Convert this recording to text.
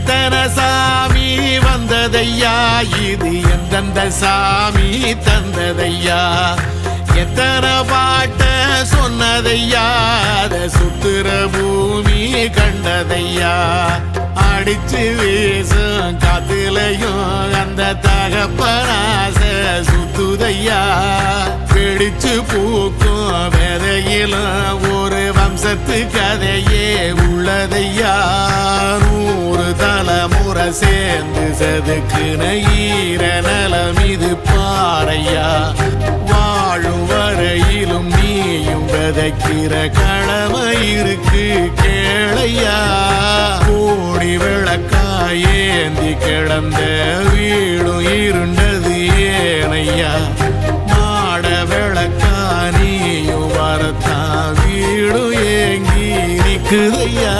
எத்தனை சாமி வந்ததையா, இது எந்தெந்த சாமி தந்ததையா, எத்தனை பாட்ட சொன்னதையா, அத சுத்துற பூமி கண்டதையா, அடிச்சு வீசும் காத்துலையும் அந்த தகப்பனாச சுத்துதையா, பிடிச்சு பூக்கும் விதையிலும் ஒரு வம்சத்து கதையே உள்ளதையா, 100 தலைமுறை சேர்ந்து செதுக்குன ஈர நலம் இது பாறையா, வாழும் வரையிலும் நீயும் விதைக்கிற கடமை இருக்கு கேளையா, கோடி விளக்காயேந்தி கிடந்த வீடும் இருண்டது ஏனையா, மாட விளக்கா நீயும் வரத்தான் வீடும் ஏங்கி நிக்குதையா.